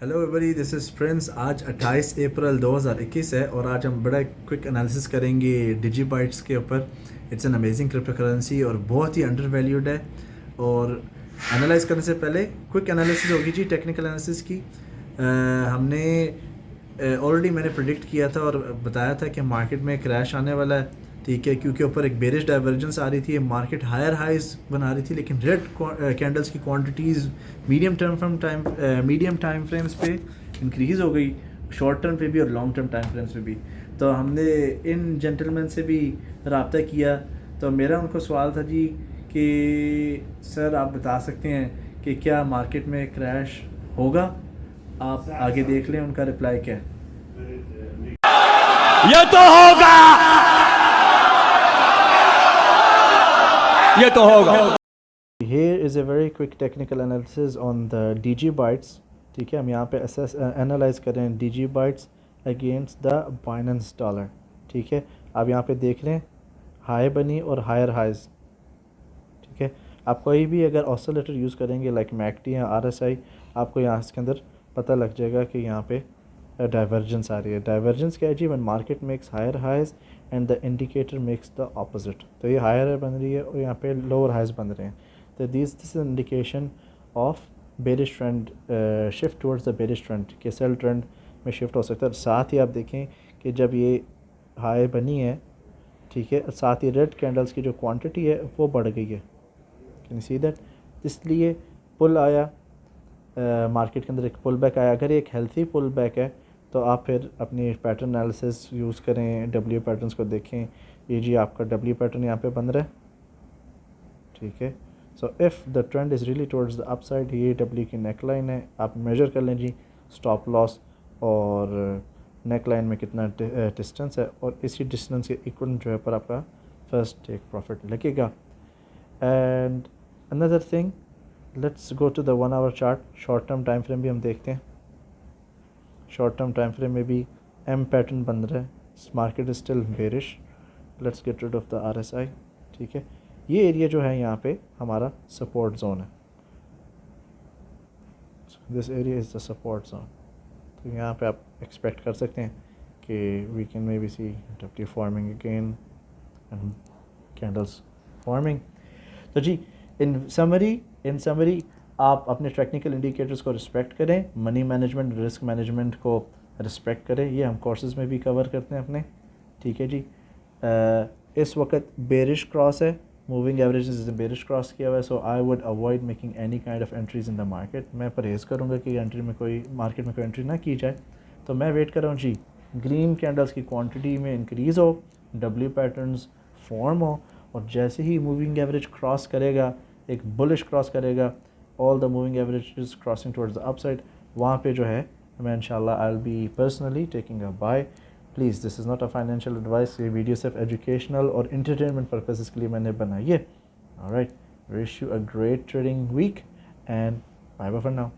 Hello everybody, this is Prince. आज 28 अप्रैल 2021 है और आज हम बड़ा क्विक एनालिसिस करेंगे डिजीबाइट्स के ऊपर। It's an amazing crypto currency और बहुत ही अंडर वैल्यूड है। और एनालाइज करने से पहले क्विक एनालिसिस होगी जी, टेक्निकल एनालिसिस की। हमने ऑलरेडी मैंने प्रिडिक्ट किया था और बताया था कि मार्केट में क्रैश आने वाला है, ठीक है, क्योंकि ऊपर एक बेरिश डाइवर्जेंस आ रही थी, मार्केट हायर हाइज बना रही थी, लेकिन रेड कैंडल्स की क्वांटिटीज़ मीडियम टाइम फ्रेम्स पे इंक्रीज़ हो गई, शॉर्ट टर्म पे भी और लॉन्ग टर्म टाइम फ्रेम्स पे भी। तो हमने इन जेंटलमैन से भी रब्ता किया, तो मेरा उनको सवाल था जी कि सर आप बता सकते हैं कि क्या मार्केट में क्रैश होगा? आप आगे देख लें उनका रिप्लाई क्या है। ये तो होगा, ये तो होगा। Here is a very quick technical analysis on the DG bytes। ठीक है, हम यहाँ पे एनालाइज कर रहे हैं DG bytes against the Binance dollar. ठीक है, आप यहाँ पे देख रहे हैं हाई बनी और हायर हाइज। ठीक है, आप कोई भी अगर ऑसिलेटर यूज़ करेंगे लाइक मैकटी या RSI, आपको यहाँ इसके अंदर पता लग जाएगा कि यहाँ पे डाइवर्जेंस आ रही है। डाइवर्जेंस क्या है जी? When market makes higher highs and the indicator makes the opposite. तो ये हायर बन रही है और यहाँ पे लोअर हाइज बन रहे हैं। तो this indication of bearish trend, shift towards the bearish trend, के सेल ट्रेंड में शिफ्ट हो सकता है। साथ ही आप देखें कि जब ये हाई बनी है, ठीक है, साथ ही रेड कैंडल्स की जो क्वांटिटी है वो बढ़ गई है। Can you see that? इसलिए पुल आया, मार्केट के अंदर एक पुल बैक आया। अगर ये एक हेल्थी पुल बैक है तो आप फिर अपनी पैटर्न एनालिसिस यूज़ करें, डब्ल्यू पैटर्न्स को देखें। ये जी आपका डब्ल्यू पैटर्न यहाँ पे बन रहा है, ठीक है। So if the trend is really towards the upside, ये डब्ल्यू की नेक लाइन है, आप मेजर कर लें जी स्टॉप लॉस और नेक लाइन में कितना डिस्टेंस है, और इसी डिस्टेंस के इक्वल जो है पर आपका फर्स्ट टेक प्रॉफिट लगेगा। And another thing, let's go to the 1 hour chart. Short term time frame भी हम देखते हैं। शॉर्ट टर्म टाइम फ्रेम में भी एम पैटर्न बन रहा है, market is still bearish. Let's get rid of the RSI। ठीक है, ये एरिया जो है यहाँ पे हमारा सपोर्ट जोन है। This area is the support zone. तो यहाँ पे आप एक्सपेक्ट कर सकते हैं कि we can maybe C W forming again and candles forming. तो जी इन समरी आप अपने टेक्निकल इंडिकेटर्स को रिस्पेक्ट करें, मनी मैनेजमेंट, रिस्क मैनेजमेंट को रिस्पेक्ट करें। ये हम कोर्सेज में भी कवर करते हैं अपने। ठीक है जी, इस वक्त बेरिश क्रॉस है, मूविंग एवरेज बेरिश क्रॉस किया हुआ है। So I would avoid making any kind of entries in the market. मैं परहेज़ करूँगा कि एंट्री में कोई मार्केट में कोई एंट्री ना की जाए। तो मैं वेट कर रहा हूँ जी ग्रीन कैंडल्स की क्वांटिटी में इंक्रीज़ हो, डब्ल्यू पैटर्न्स फॉर्म हो, और जैसे ही मूविंग एवरेज क्रॉस करेगा, एक बुलिश क्रॉस करेगा, all the moving average is crossing towards the upside, वहाँ पे जो है मैं इंशाल्लाह I will be personally taking a buy. Please, this is not a financial advice. ये वीडियो सिर्फ एजुकेशनल और इंटरटेनमेंट पर्पसेस के लिए मैंने बनाई है। Alright, wish you a great trading week and bye bye for now.